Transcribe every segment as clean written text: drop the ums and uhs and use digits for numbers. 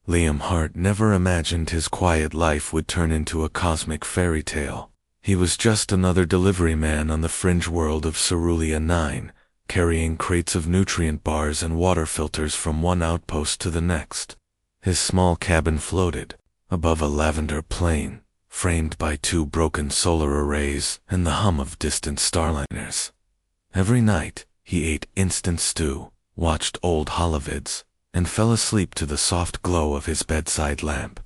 Liam Hart never imagined his quiet life would turn into a cosmic fairy tale. He was just another delivery man on the fringe world of Cerulean 9, carrying crates of nutrient bars and water filters from one outpost to the next. His small cabin floated above a lavender plain, framed by 2 broken solar arrays and the hum of distant starliners. Every night, he ate instant stew, watched old holovids, and fell asleep to the soft glow of his bedside lamp.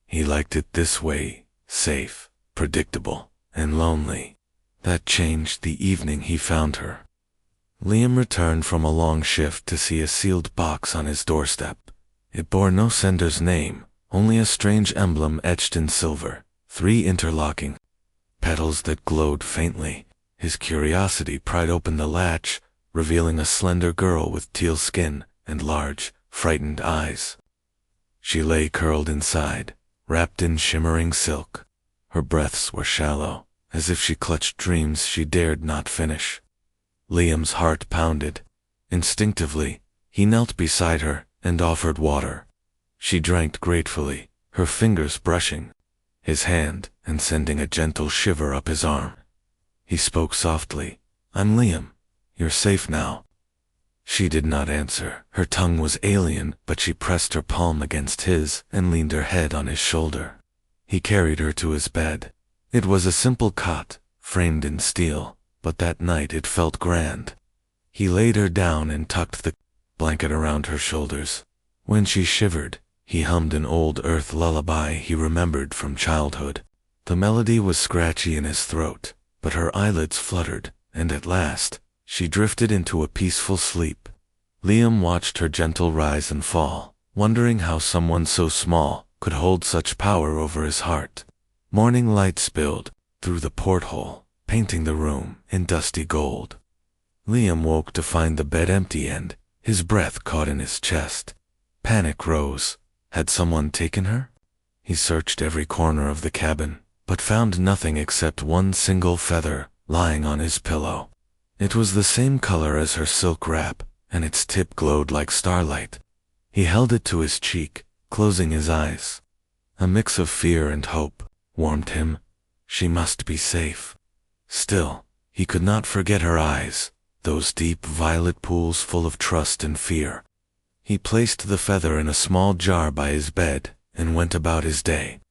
He liked it this way, safe, predictable, and lonely. That changed the evening he found her. Liam returned from a long shift to see a sealed box on his doorstep. It bore no sender's name, only a strange emblem etched in silver, 3 interlocking petals that glowed faintly. His curiosity pried open the latch, revealing a slender girl with teal skin and large, frightened eyes. She lay curled inside, wrapped in shimmering silk. Her breaths were shallow, as if she clutched dreams she dared not finish. Liam's heart pounded. Instinctively, he knelt beside her and offered water. She drank gratefully, her fingers brushing his hand and sending a gentle shiver up his arm. He spoke softly, "I'm Liam. You're safe now." She did not answer. Her tongue was alien, but she pressed her palm against his and leaned her head on his shoulder. He carried her to his bed. It was a simple cot, framed in steel, but that night it felt grand. He laid her down and tucked the blanket around her shoulders. When she shivered, he hummed an old earth lullaby he remembered from childhood. The melody was scratchy in his throat, but her eyelids fluttered, and at last, she drifted into a peaceful sleep. Liam watched her gentle rise and fall, wondering how someone so small could hold such power over his heart. Morning light spilled through the porthole, painting the room in dusty gold. Liam woke to find the bed empty and his breath caught in his chest. Panic rose. Had someone taken her? He searched every corner of the cabin, but found nothing except one single feather lying on his pillow. It was the same color as her silk wrap, and its tip glowed like starlight. He held it to his cheek, closing his eyes. A mix of fear and hope warmed him. She must be safe. Still, he could not forget her eyes, those deep violet pools full of trust and fear. He placed the feather in a small jar by his bed and went about his day.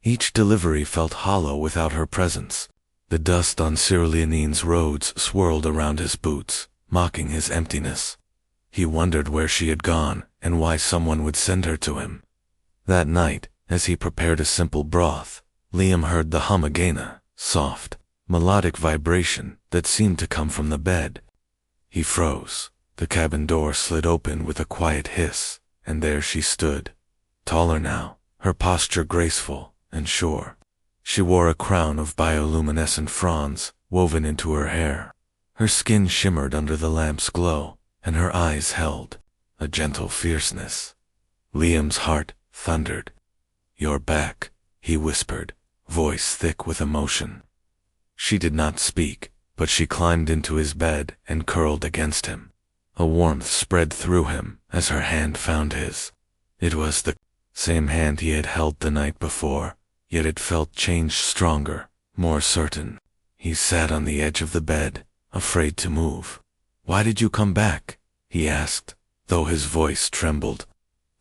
Each delivery felt hollow without her presence. The dust on Cerulean's roads swirled around his boots, mocking his emptiness. He wondered where she had gone and why someone would send her to him. That night, as he prepared a simple broth, Liam heard the hum again, a soft, melodic vibration that seemed to come from the bed. He froze. The cabin door slid open with a quiet hiss, and there she stood, taller now, her posture graceful and sure. She wore a crown of bioluminescent fronds woven into her hair. Her skin shimmered under the lamp's glow, and her eyes held a gentle fierceness. Liam's heart thundered. "You're back," he whispered, voice thick with emotion. She did not speak, but she climbed into his bed and curled against him. A warmth spread through him as her hand found his. It was the same hand he had held the night before, yet it felt changed, stronger, more certain. He sat on the edge of the bed, afraid to move. "Why did you come back?" he asked, though his voice trembled.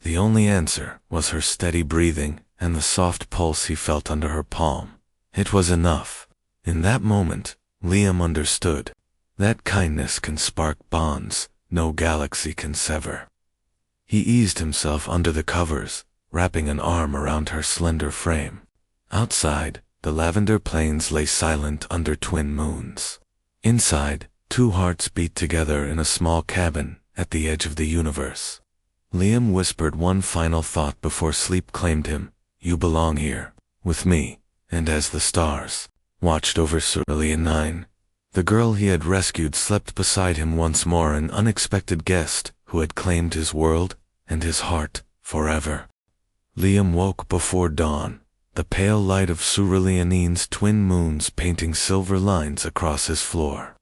The only answer was her steady breathing and the soft pulse he felt under her palm. It was enough. In that moment, Liam understood that kindness can spark bonds no galaxy can sever. He eased himself under the covers, wrapping an arm around her slender frame. Outside, the lavender plains lay silent under twin moons. Inside, 2 hearts beat together in a small cabin at the edge of the universe. Liam whispered one final thought before sleep claimed him. "You belong here, with me." And as the stars watched over Cerulean 9, the girl he had rescued slept beside him once more, an unexpected guest who had claimed his world and his heart forever. Liam woke before dawn, the pale light of Cerulean's twin moons painting silver lines across his floor.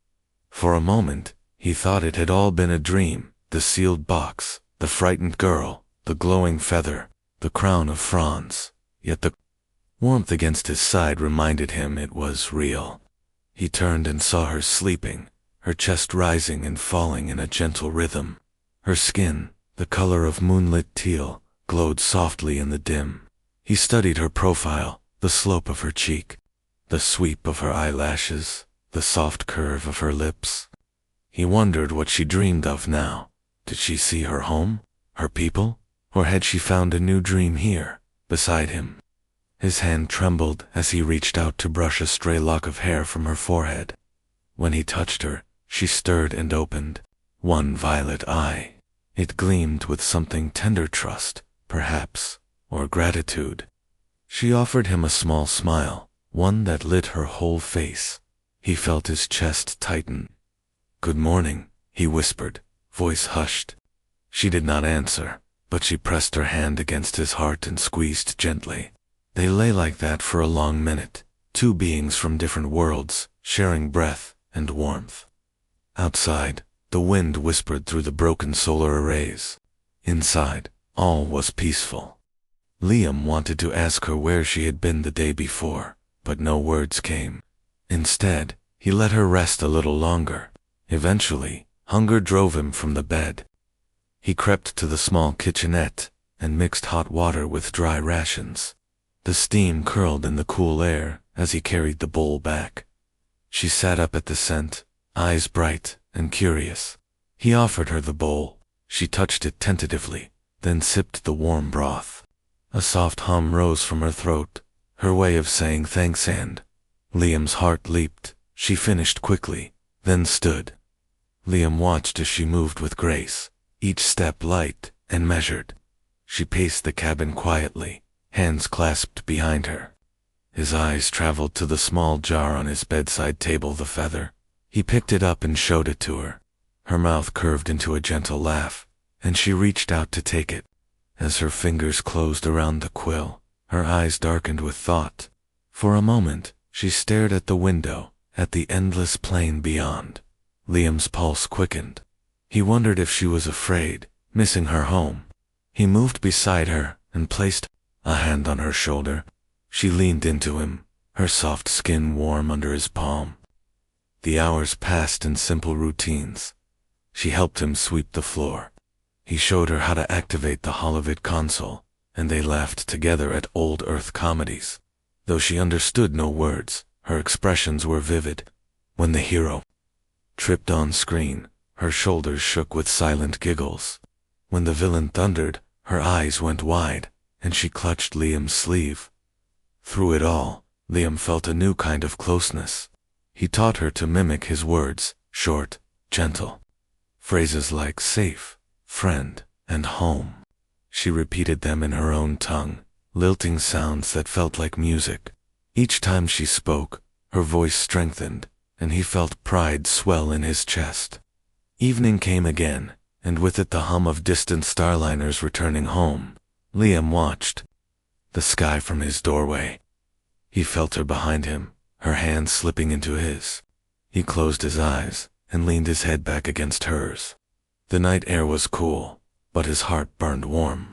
For a moment, he thought it had all been a dream, the sealed box, the frightened girl, the glowing feather. the crown of fronds, yet the warmth against his side reminded him it was real. He turned and saw her sleeping, her chest rising and falling in a gentle rhythm. Her skin, the color of moonlit teal, glowed softly in the dim. He studied her profile, the slope of her cheek, the sweep of her eyelashes, the soft curve of her lips. He wondered what she dreamed of now. Did she see her home, her people, or had she found a new dream here, beside him? His hand trembled as he reached out to brush a stray lock of hair from her forehead. When he touched her, she stirred and opened one violet eye. It gleamed with something tender, trust, perhaps, or gratitude. She offered him a small smile, one that lit her whole face. He felt his chest tighten. "Good morning," he whispered, voice hushed. She did not answer, but she pressed her hand against his heart and squeezed gently. They lay like that for a long minute, two beings from different worlds, sharing breath and warmth. Outside, the wind whispered through the broken solar arrays. Inside, all was peaceful. Liam wanted to ask her where she had been the day before, but no words came. Instead, he let her rest a little longer. Eventually, hunger drove him from the bed. He crept to the small kitchenette and mixed hot water with dry rations. The steam curled in the cool air as he carried the bowl back. She sat up at the scent, eyes bright and curious. He offered her the bowl. She touched it tentatively, then sipped the warm broth. A soft hum rose from her throat, her way of saying thanks, and Liam's heart leaped. She finished quickly, then stood. Liam watched as she moved with grace, each step light and measured. She paced the cabin quietly, hands clasped behind her. His eyes traveled to the small jar on his bedside table, the feather. He picked it up and showed it to her. Her mouth curved into a gentle laugh, and she reached out to take it. As her fingers closed around the quill, her eyes darkened with thought. For a moment, she stared at the window, at the endless plain beyond. Liam's pulse quickened. He wondered if she was afraid, missing her home. He moved beside her and placed a hand on her shoulder. She leaned into him, her soft skin warm under his palm. The hours passed in simple routines. She helped him sweep the floor. He showed her how to activate the Holovid console, and they laughed together at old Earth comedies. Though she understood no words, her expressions were vivid. When the hero tripped on screen, her shoulders shook with silent giggles. When the villain thundered, her eyes went wide, and she clutched Liam's sleeve. Through it all, Liam felt a new kind of closeness. He taught her to mimic his words, short, gentle. Phrases like safe, friend, and home. She repeated them in her own tongue, lilting sounds that felt like music. Each time she spoke, her voice strengthened, and he felt pride swell in his chest. Evening came again, and with it the hum of distant starliners returning home. Liam watched the sky from his doorway. He felt her behind him, her hand slipping into his. He closed his eyes and leaned his head back against hers. The night air was cool, but his heart burned warm.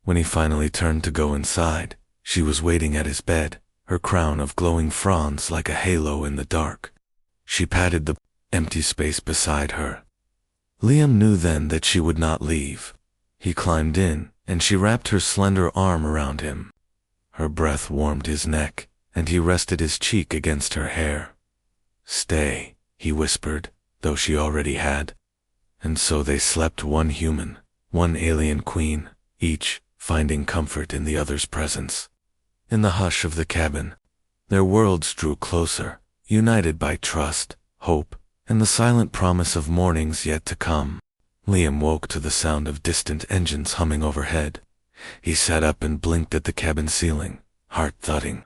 When he finally turned to go inside, she was waiting at his bed, her crown of glowing fronds like a halo in the dark. She patted the empty space beside her. Liam knew then that she would not leave. He climbed in, and she wrapped her slender arm around him. Her breath warmed his neck, and he rested his cheek against her hair. "Stay," he whispered, though she already had. And so they slept, one human, one alien queen, each finding comfort in the other's presence. In the hush of the cabin, their worlds drew closer, united by trust, hope, and the silent promise of mornings yet to come. Liam woke to the sound of distant engines humming overhead. He sat up and blinked at the cabin ceiling, heart thudding.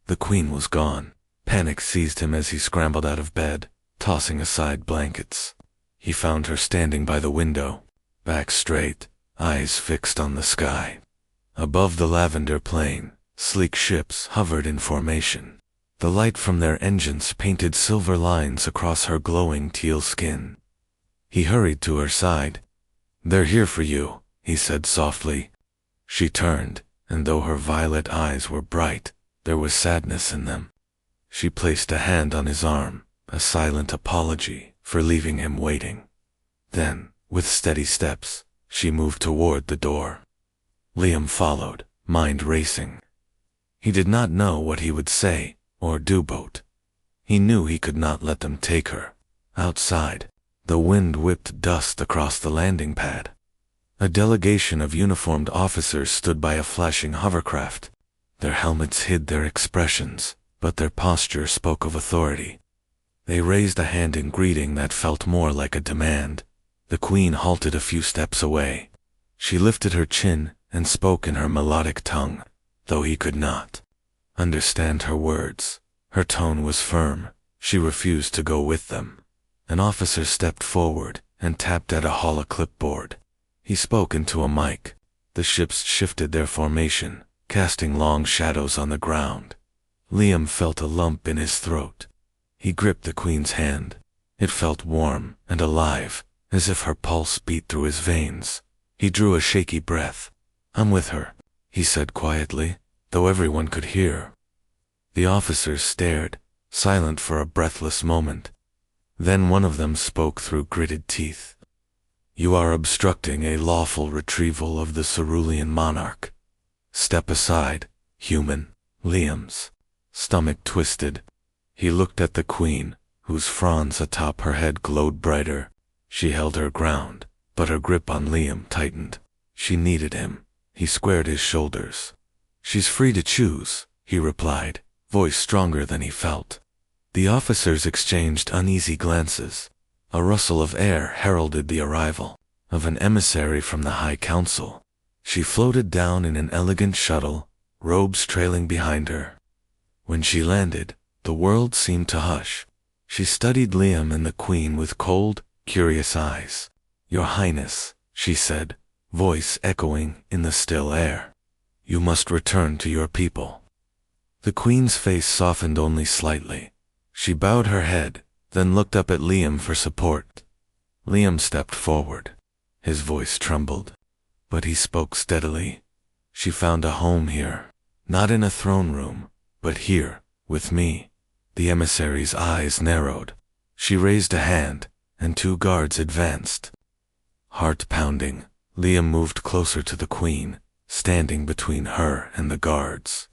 The queen was gone. Panic seized him as he scrambled out of bed, tossing aside blankets. He found her standing by the window, back straight, eyes fixed on the sky. Above the lavender plain, sleek ships hovered in formation. The light from their engines painted silver lines across her glowing teal skin. He hurried to her side. "They're here for you," he said softly. She turned, and though her violet eyes were bright, there was sadness in them. She placed a hand on his arm, a silent apology for leaving him waiting. Then, with steady steps, she moved toward the door. Liam followed, mind racing. He did not know what he would say or do, but he knew he could not let them take her. Outside, the wind whipped dust across the landing pad. A delegation of uniformed officers stood by a flashing hovercraft. Their helmets hid their expressions, but their posture spoke of authority. They raised a hand in greeting that felt more like a demand. The Queen halted a few steps away. She lifted her chin and spoke in her melodic tongue, though he could not understand her words. Her tone was firm. She refused to go with them. An officer stepped forward and tapped at a hollow clipboard. He spoke into a mic. The ships shifted their formation, casting long shadows on the ground. Liam felt a lump in his throat. He gripped the Queen's hand. It felt warm and alive, as if her pulse beat through his veins. He drew a shaky breath. "I'm with her," he said quietly, though everyone could hear. The officers stared, silent for a breathless moment. Then one of them spoke through gritted teeth. "You are obstructing a lawful retrieval of the Cerulean monarch. Step aside, human." Liam's stomach twisted. He looked at the Queen, whose fronds atop her head glowed brighter. She held her ground, but her grip on Liam tightened. She needed him. He squared his shoulders. "She's free to choose," he replied, voice stronger than he felt. The officers exchanged uneasy glances. A rustle of air heralded the arrival of an emissary from the High Council. She floated down in an elegant shuttle, robes trailing behind her. When she landed, the world seemed to hush. She studied Liam and the Queen with cold, curious eyes. "Your Highness," she said, voice echoing in the still air. "You must return to your people." The Queen's face softened only slightly. She bowed her head, then looked up at Liam for support. Liam stepped forward. His voice trembled, but he spoke steadily. "She found a home here, not in a throne room, but here, with me." The emissary's eyes narrowed. She raised a hand, and 2 guards advanced. Heart pounding, Liam moved closer to the Queen, standing between her and the guards.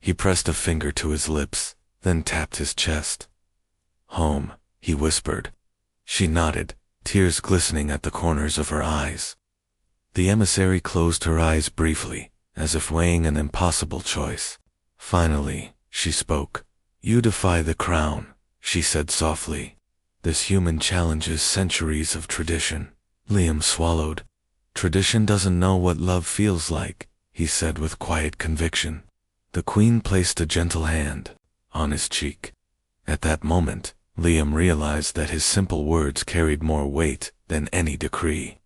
He pressed a finger to his lips, then tapped his chest. "Home," he whispered. She nodded, tears glistening at the corners of her eyes. The emissary closed her eyes briefly, as if weighing an impossible choice. Finally, she spoke. "You defy the crown," she said softly. "This human challenges centuries of tradition." Liam swallowed. "Tradition doesn't know what love feels like," he said with quiet conviction. The Queen placed a gentle hand on his cheek. At that moment, Liam realized that his simple words carried more weight than any decree.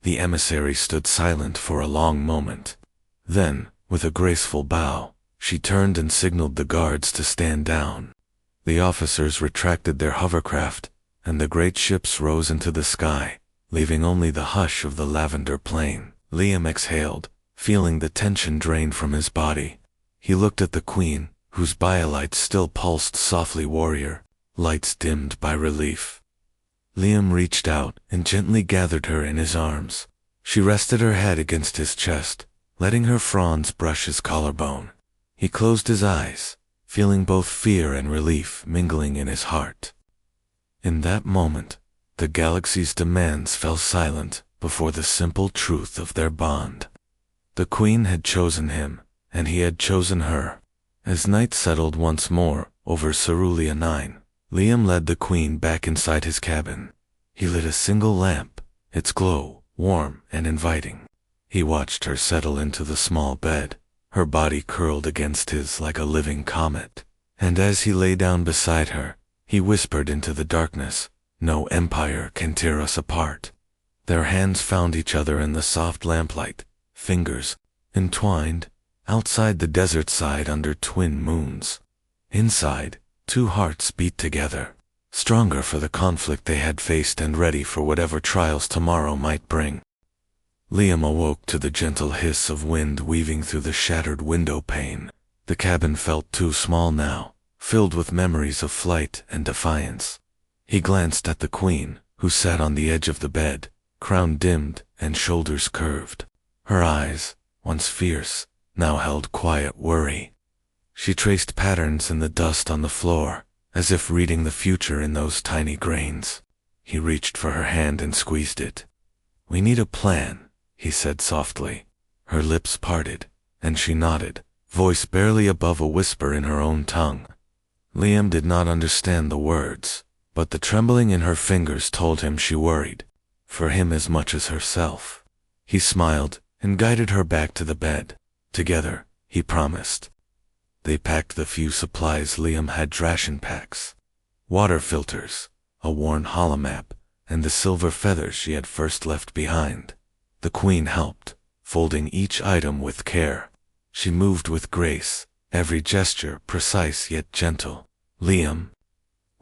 The emissary stood silent for a long moment. Then, with a graceful bow, she turned and signaled the guards to stand down. The officers retracted their hovercraft, and the great ships rose into the sky, leaving only the hush of the lavender plain. Liam exhaled, feeling the tension drained from his body. He looked at the Queen, whose biolight still pulsed softly warrior, lights dimmed by relief. Liam reached out and gently gathered her in his arms. She rested her head against his chest, letting her fronds brush his collarbone. He closed his eyes, feeling both fear and relief mingling in his heart. In that moment, the galaxy's demands fell silent before the simple truth of their bond. The Queen had chosen him, and he had chosen her. As night settled once more over Cerulean 9, Liam led the Queen back inside his cabin. He lit a single lamp, its glow warm and inviting. He watched her settle into the small bed, her body curled against his like a living comet. And as he lay down beside her, he whispered into the darkness, "No empire can tear us apart." Their hands found each other in the soft lamplight, fingers entwined, outside the desert side under twin moons. Inside, 2 hearts beat together, stronger for the conflict they had faced and ready for whatever trials tomorrow might bring. Liam awoke to the gentle hiss of wind weaving through the shattered window pane. The cabin felt too small now, filled with memories of flight and defiance. He glanced at the queen, who sat on the edge of the bed, crown dimmed and shoulders curved. Her eyes, once fierce, now held quiet worry. She traced patterns in the dust on the floor, as if reading the future in those tiny grains. He reached for her hand and squeezed it. "We need a plan," he said softly. Her lips parted, and she nodded, voice barely above a whisper in her own tongue. Liam did not understand the words, but the trembling in her fingers told him she worried, for him as much as herself. He smiled and guided her back to the bed. Together, he promised. They packed the few supplies Liam had: ration packs, water filters, a worn holomap, and the silver feathers she had first left behind. The queen helped, folding each item with care. She moved with grace, every gesture precise yet gentle. Liam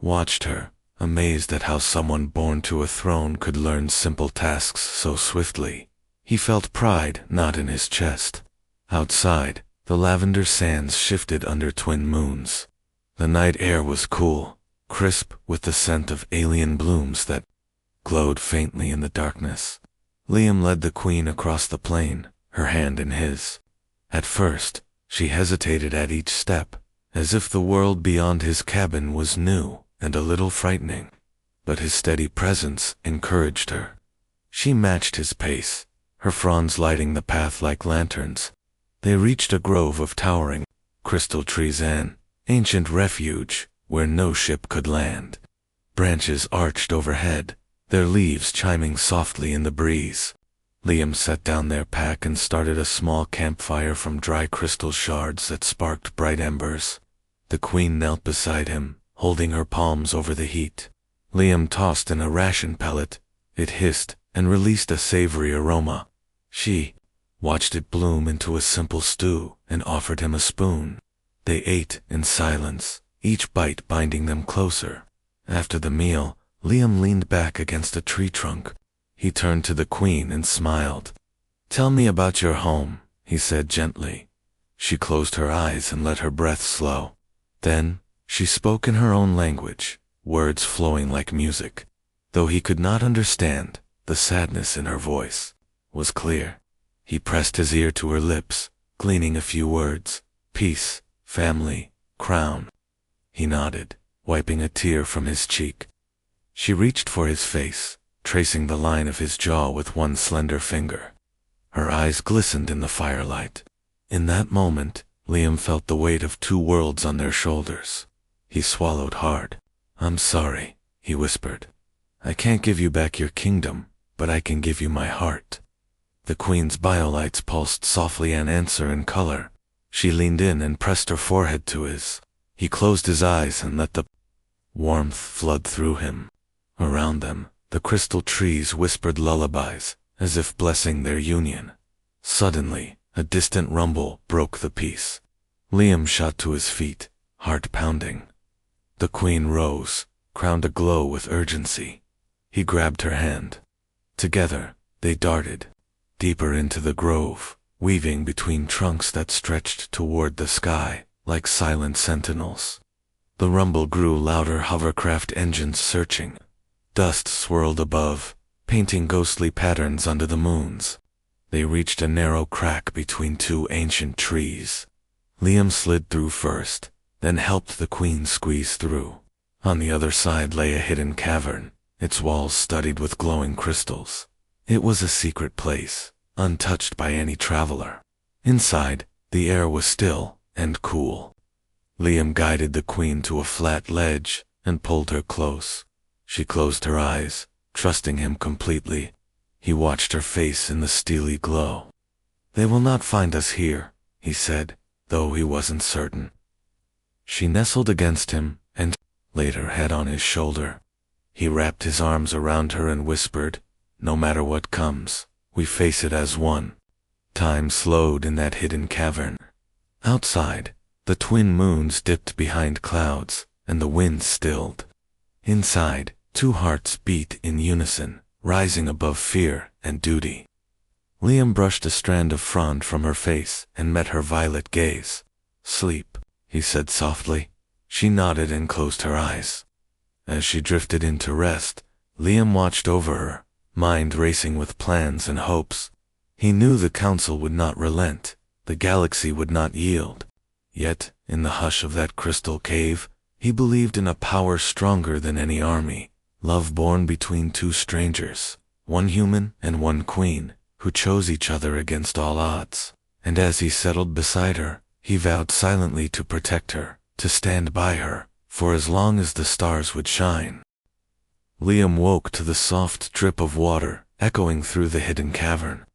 watched her, amazed at how someone born to a throne could learn simple tasks so swiftly. He felt pride knot in his chest. Outside, the lavender sands shifted under twin moons. The night air was cool, crisp with the scent of alien blooms that glowed faintly in the darkness. Liam led the queen across the plain, her hand in his. At first, she hesitated at each step, as if the world beyond his cabin was new and a little frightening. But his steady presence encouraged her. She matched his pace, her fronds lighting the path like lanterns. They reached a grove of towering crystal trees, an ancient refuge where no ship could land. Branches arched overhead, their leaves chiming softly in the breeze. Liam set down their pack and started a small campfire from dry crystal shards that sparked bright embers. The queen knelt beside him, holding her palms over the heat. Liam tossed in a ration pellet. It hissed and released a savory aroma. She watched it bloom into a simple stew and offered him a spoon. They ate in silence, each bite binding them closer. After the meal, Liam leaned back against a tree trunk. He turned to the queen and smiled. "Tell me about your home," he said gently. She closed her eyes and let her breath slow. Then, she spoke in her own language, words flowing like music. Though he could not understand, the sadness in her voice was clear. He pressed his ear to her lips, gleaning a few words: peace, family, crown. He nodded, wiping a tear from his cheek. She reached for his face, tracing the line of his jaw with one slender finger. Her eyes glistened in the firelight. In that moment, Liam felt the weight of two worlds on their shoulders. He swallowed hard. "I'm sorry," he whispered. "I can't give you back your kingdom, but I can give you my heart." The queen's biolights pulsed softly, an answer in color. She leaned in and pressed her forehead to his. He closed his eyes and let the warmth flood through him. Around them, the crystal trees whispered lullabies, as if blessing their union. Suddenly, a distant rumble broke the peace. Liam shot to his feet, heart pounding. The queen rose, crowned aglow with urgency. He grabbed her hand. Together, they darted deeper into the grove, weaving between trunks that stretched toward the sky like silent sentinels. The rumble grew louder, hovercraft engines searching. Dust swirled above, painting ghostly patterns under the moons. They reached a narrow crack between two ancient trees. Liam slid through first, then helped the queen squeeze through. On the other side lay a hidden cavern, its walls studded with glowing crystals. It was a secret place, untouched by any traveler. Inside, the air was still and cool. Liam guided the queen to a flat ledge and pulled her close. She closed her eyes, trusting him completely. He watched her face in the steely glow. "They will not find us here," he said, though he wasn't certain. She nestled against him and laid her head on his shoulder. He wrapped his arms around her and whispered, "No matter what comes, we face it as one." Time slowed in that hidden cavern. Outside, the twin moons dipped behind clouds, and the wind stilled. Inside, two hearts beat in unison, rising above fear and duty. Liam brushed a strand of frond from her face and met her violet gaze. "Sleep," he said softly. She nodded and closed her eyes. As she drifted into rest, Liam watched over her, mind racing with plans and hopes. He knew the council would not relent, the galaxy would not yield. Yet, in the hush of that crystal cave, he believed in a power stronger than any army, love born between two strangers, one human and one queen, who chose each other against all odds. And as he settled beside her, he vowed silently to protect her, to stand by her, for as long as the stars would shine. Liam woke to the soft drip of water echoing through the hidden cavern.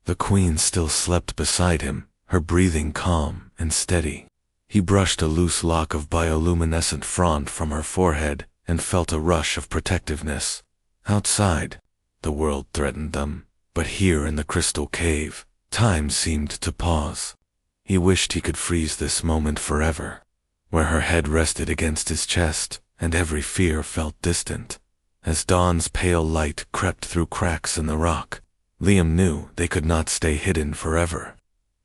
The queen still slept beside him, her breathing calm and steady. He brushed a loose lock of bioluminescent frond from her forehead and felt a rush of protectiveness. Outside, the world threatened them, but here in the crystal cave, time seemed to pause. He wished he could freeze this moment forever, where her head rested against his chest and every fear felt distant. As dawn's pale light crept through cracks in the rock, Liam knew they could not stay hidden forever.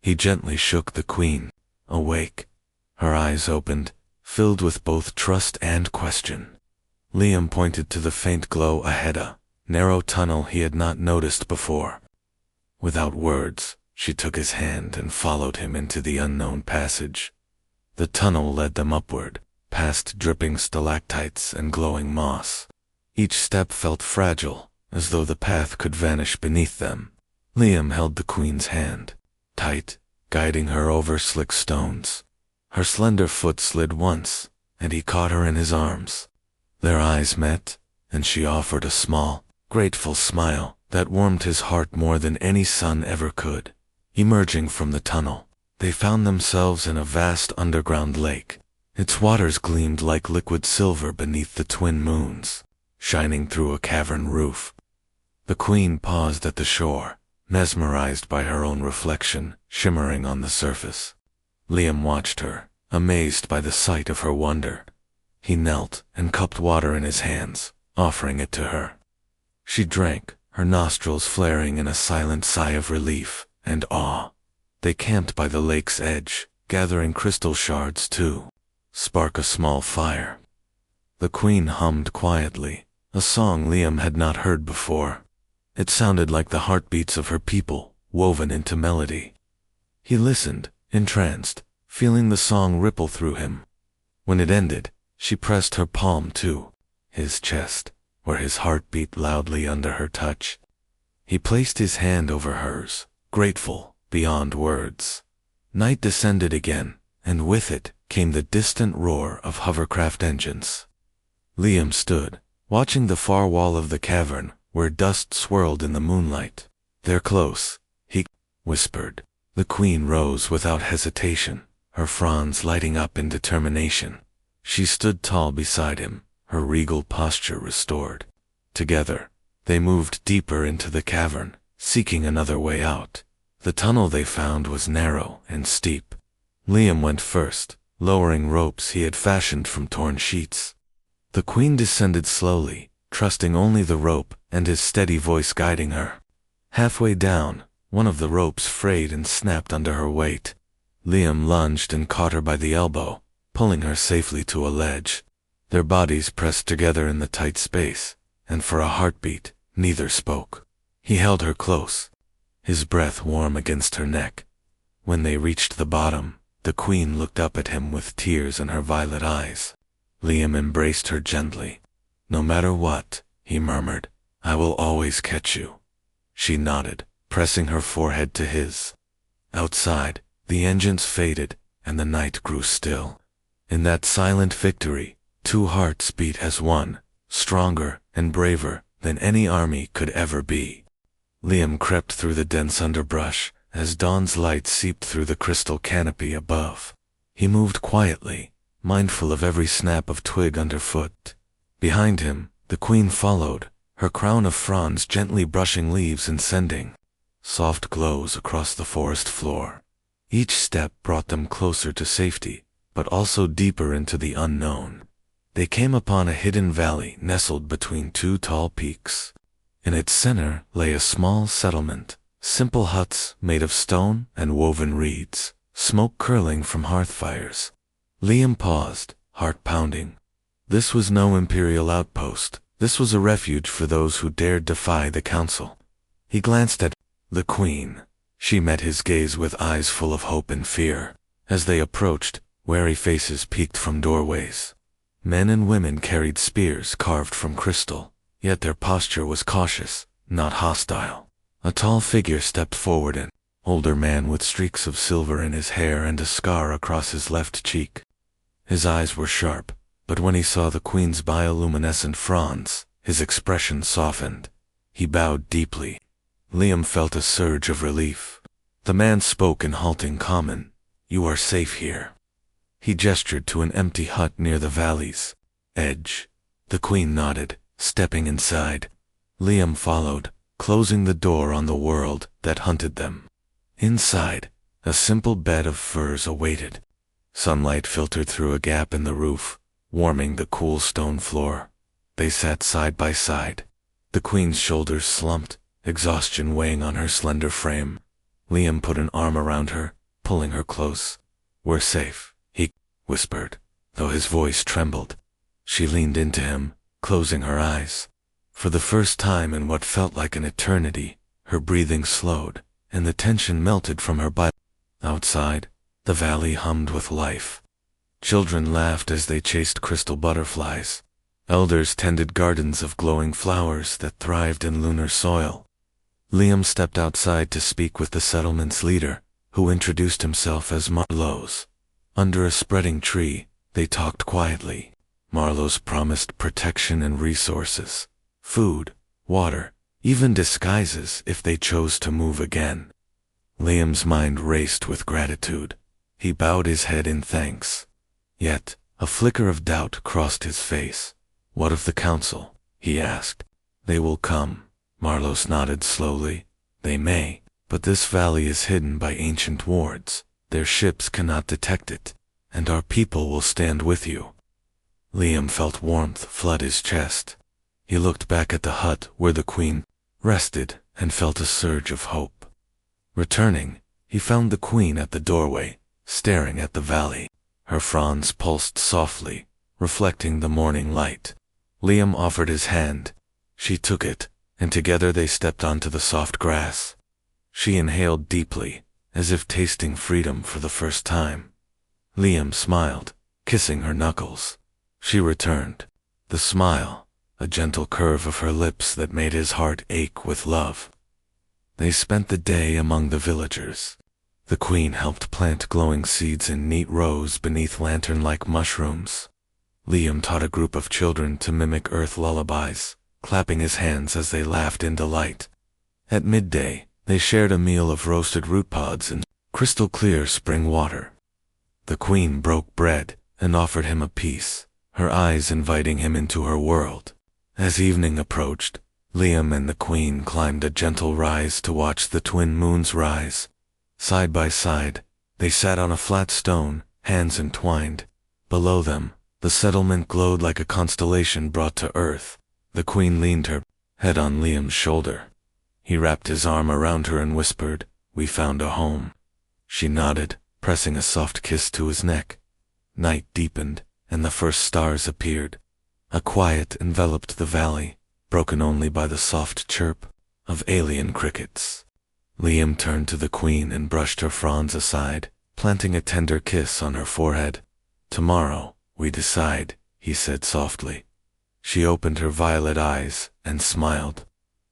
He gently shook the queen, awake. Her eyes opened, filled with both trust and question. Liam pointed to the faint glow ahead, a narrow tunnel he had not noticed before. Without words, she took his hand and followed him into the unknown passage. The tunnel led them upward, past dripping stalactites and glowing moss. Each step felt fragile, as though the path could vanish beneath them. Liam held the queen's hand, tight, guiding her over slick stones. Her slender foot slid once, and he caught her in his arms. Their eyes met, and she offered a small, grateful smile that warmed his heart more than any sun ever could. Emerging from the tunnel, they found themselves in a vast underground lake. Its waters gleamed like liquid silver beneath the twin moons, shining through a cavern roof. The queen paused at the shore, mesmerized by her own reflection shimmering on the surface. Liam watched her, amazed by the sight of her wonder. He knelt and cupped water in his hands, offering it to her. She drank, her nostrils flaring in a silent sigh of relief and awe. They camped by the lake's edge, gathering crystal shards to spark a small fire. The queen hummed quietly, a song Liam had not heard before. It sounded like the heartbeats of her people, woven into melody. He listened, entranced, feeling the song ripple through him. When it ended, she pressed her palm to his chest, where his heart beat loudly under her touch. He placed his hand over hers, grateful beyond words. Night descended again, and with it came the distant roar of hovercraft engines. Liam stood, watching the far wall of the cavern, where dust swirled in the moonlight. "They're close," he whispered. The queen rose without hesitation, her fronds lighting up in determination. She stood tall beside him, her regal posture restored. Together, they moved deeper into the cavern, seeking another way out. The tunnel they found was narrow and steep. Liam went first, lowering ropes he had fashioned from torn sheets. The queen descended slowly, trusting only the rope and his steady voice guiding her. Halfway down, one of the ropes frayed and snapped under her weight. Liam lunged and caught her by the elbow, pulling her safely to a ledge. Their bodies pressed together in the tight space, and for a heartbeat, neither spoke. He held her close, his breath warm against her neck. When they reached the bottom, the queen looked up at him with tears in her violet eyes. Liam embraced her gently. "No matter what," he murmured, "I will always catch you." She nodded, pressing her forehead to his. Outside, the engines faded, and the night grew still. In that silent victory, two hearts beat as one, stronger and braver than any army could ever be. Liam crept through the dense underbrush as dawn's light seeped through the crystal canopy above. He moved quietly, mindful of every snap of twig underfoot. Behind him, the queen followed, her crown of fronds gently brushing leaves and sending soft glows across the forest floor. Each step brought them closer to safety, but also deeper into the unknown. They came upon a hidden valley nestled between two tall peaks. In its center lay a small settlement, Simple huts made of stone and woven reeds, smoke curling from hearth fires. Liam paused, heart pounding. This was no imperial outpost. This was a refuge for those who dared defy the council. He glanced at the queen. She met his gaze with eyes full of hope and fear. As they approached, wary faces peeked from doorways. Men and women carried spears carved from crystal, yet their posture was cautious, not hostile. A tall figure stepped forward, an older man with streaks of silver in his hair and a scar across his left cheek. His eyes were sharp, but when he saw the queen's bioluminescent fronds, his expression softened. He bowed deeply. Liam felt a surge of relief. The man spoke in halting common. "You are safe here." He gestured to an empty hut near the valley's edge. The queen nodded, stepping inside. Liam followed, closing the door on the world that hunted them. Inside, a simple bed of furs awaited. Sunlight filtered through a gap in the roof, warming the cool stone floor. They sat side by side. The queen's shoulders slumped, exhaustion weighing on her slender frame. Liam put an arm around her, pulling her close. "We're safe," he whispered, though his voice trembled. She leaned into him, closing her eyes. For the first time in what felt like an eternity, her breathing slowed, and the tension melted from her body. Outside, the valley hummed with life. Children laughed as they chased crystal butterflies. Elders tended gardens of glowing flowers that thrived in lunar soil. Liam stepped outside to speak with the settlement's leader, who introduced himself as Marlos. Under a spreading tree, they talked quietly. Marlos promised protection and resources, food, water, even disguises if they chose to move again. Liam's mind raced with gratitude. He bowed his head in thanks. Yet, a flicker of doubt crossed his face. "What of the council?" he asked. "They will come." Marlos nodded slowly. "They may, but this valley is hidden by ancient wards. Their ships cannot detect it, and our people will stand with you." Liam felt warmth flood his chest. He looked back at the hut where the queen rested and felt a surge of hope. Returning, he found the queen at the doorway, staring at the valley. Her fronds pulsed softly, reflecting the morning light. Liam offered his hand. She took it, and together they stepped onto the soft grass. She inhaled deeply, as if tasting freedom for the first time. Liam smiled, kissing her knuckles. She returned. The smile, a gentle curve of her lips that made his heart ache with love. They spent the day among the villagers. The queen helped plant glowing seeds in neat rows beneath lantern-like mushrooms. Liam taught a group of children to mimic earth lullabies, clapping his hands as they laughed in delight. At midday, they shared a meal of roasted root pods and crystal-clear spring water. The queen broke bread and offered him a piece, her eyes inviting him into her world. As evening approached, Liam and the queen climbed a gentle rise to watch the twin moons rise. Side by side, they sat on a flat stone, hands entwined. Below them, the settlement glowed like a constellation brought to earth. The queen leaned her head on Liam's shoulder. He wrapped his arm around her and whispered, "We found a home." She nodded, pressing a soft kiss to his neck. Night deepened, and the first stars appeared. A quiet enveloped the valley, broken only by the soft chirp of alien crickets. Liam turned to the queen and brushed her fronds aside, planting a tender kiss on her forehead. "Tomorrow, we decide," he said softly. She opened her violet eyes and smiled.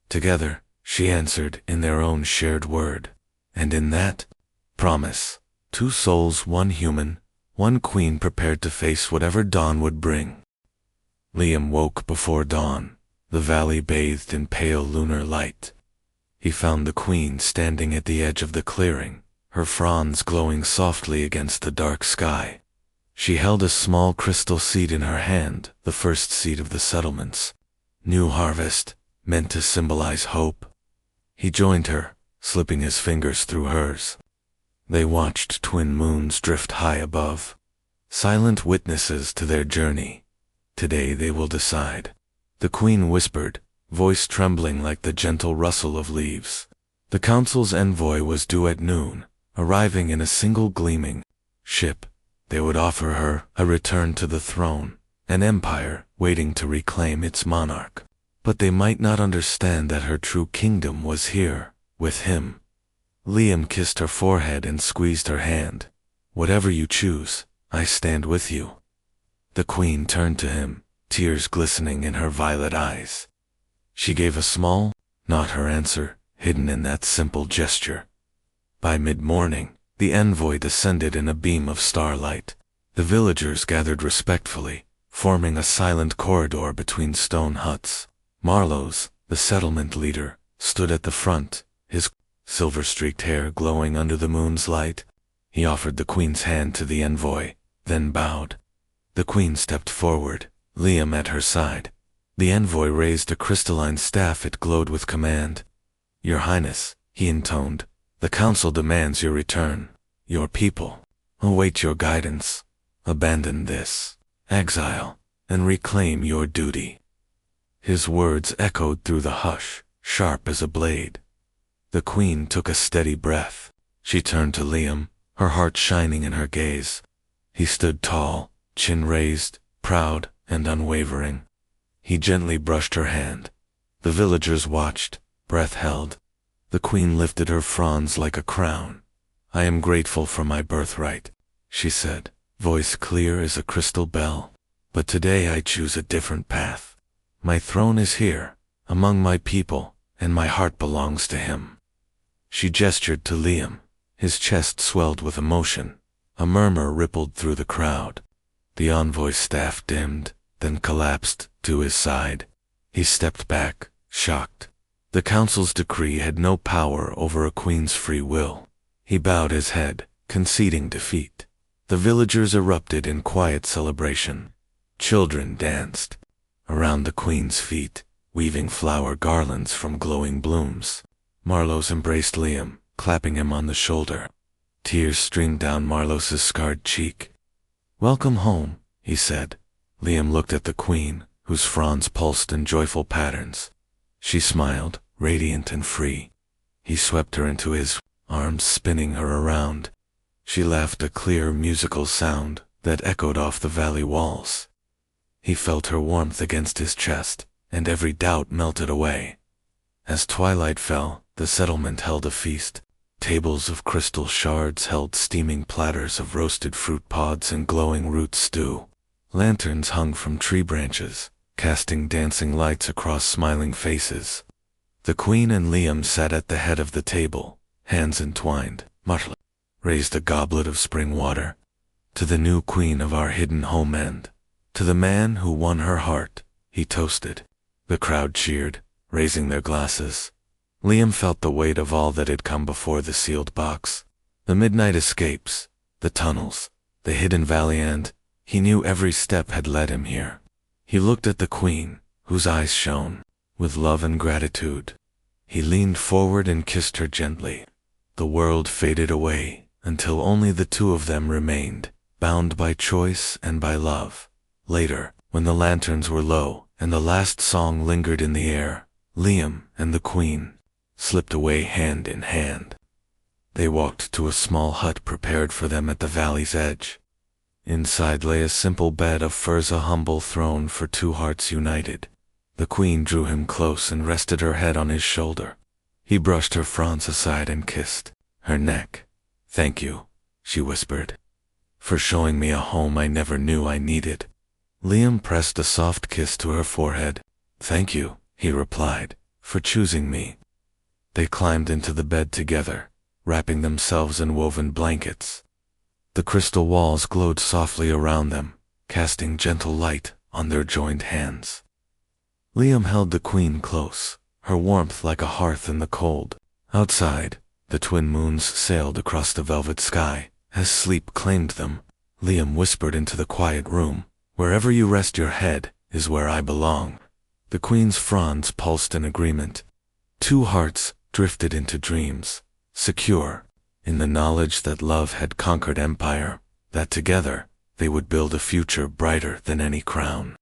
Together, she answered in their own shared word. And in that, promise. 2 souls, 1 human, 1 queen prepared to face whatever dawn would bring. Liam woke before dawn, the valley bathed in pale lunar light. He found the queen standing at the edge of the clearing, her fronds glowing softly against the dark sky. She held a small crystal seed in her hand, the first seed of the settlements. New harvest, meant to symbolize hope. He joined her, slipping his fingers through hers. They watched twin moons drift high above, silent witnesses to their journey. Today they will decide. The queen whispered, voice trembling like the gentle rustle of leaves. The council's envoy was due at noon, arriving in a single gleaming ship. They would offer her a return to the throne, an empire waiting to reclaim its monarch. But they might not understand that her true kingdom was here, with him. Liam kissed her forehead and squeezed her hand. Whatever you choose, I stand with you. The queen turned to him, tears glistening in her violet eyes. She gave a small, not her answer, hidden in that simple gesture. By mid-morning, the envoy descended in a beam of starlight. The villagers gathered respectfully, forming a silent corridor between stone huts. Marlowe, the settlement leader, stood at the front, his silver-streaked hair glowing under the moon's light. He offered the queen's hand to the envoy, then bowed. The queen stepped forward, Liam at her side. The envoy raised a crystalline staff. It glowed with command. Your Highness, he intoned, the council demands your return. Your people await your guidance. Abandon this exile and reclaim your duty. His words echoed through the hush, sharp as a blade. The queen took a steady breath. She turned to Liam, her heart shining in her gaze. He stood tall, chin raised, proud and unwavering. He gently brushed her hand. The villagers watched, breath held. The queen lifted her fronds like a crown. I am grateful for my birthright, she said, voice clear as a crystal bell. But today I choose a different path. My throne is here, among my people, and my heart belongs to him. She gestured to Liam. His chest swelled with emotion. A murmur rippled through the crowd. The envoy's staff dimmed, then collapsed to his side. He stepped back, shocked. The council's decree had no power over a queen's free will. He bowed his head, conceding defeat. The villagers erupted in quiet celebration. Children danced around the queen's feet, weaving flower garlands from glowing blooms. Marlowe embraced Liam, clapping him on the shoulder. Tears streamed down Marlowe's scarred cheek. Welcome home, he said. Liam looked at the queen, whose fronds pulsed in joyful patterns. She smiled, radiant and free. He swept her into his arms, spinning her around. She laughed, a clear musical sound that echoed off the valley walls. He felt her warmth against his chest, and every doubt melted away. As twilight fell, the settlement held a feast. Tables of crystal shards held steaming platters of roasted fruit pods and glowing root stew. Lanterns hung from tree branches, casting dancing lights across smiling faces. The queen and Liam sat at the head of the table, hands entwined. Marlowe raised a goblet of spring water. To the new queen of our hidden homeland, to the man who won her heart, he toasted. The crowd cheered, raising their glasses. Liam felt the weight of all that had come before the sealed box. The midnight escapes, the tunnels, the hidden valley, and he knew every step had led him here. He looked at the queen, whose eyes shone with love and gratitude. He leaned forward and kissed her gently. The world faded away until only the two of them remained, bound by choice and by love. Later, when the lanterns were low and the last song lingered in the air, Liam and the queen slipped away hand in hand. They walked to a small hut prepared for them at the valley's edge. Inside lay a simple bed of furs, a humble throne for two hearts united. The queen drew him close and rested her head on his shoulder. He brushed her fronds aside and kissed her neck. Thank you, she whispered, for showing me a home I never knew I needed. Liam pressed a soft kiss to her forehead. Thank you, he replied, for choosing me. They climbed into the bed together, wrapping themselves in woven blankets. The crystal walls glowed softly around them, casting gentle light on their joined hands. Liam held the queen close, her warmth like a hearth in the cold. Outside, the twin moons sailed across the velvet sky. As sleep claimed them, Liam whispered into the quiet room, "Wherever you rest your head is where I belong." The queen's fronds pulsed in agreement. Two hearts drifted into dreams, secure in the knowledge that love had conquered empire, that together they would build a future brighter than any crown.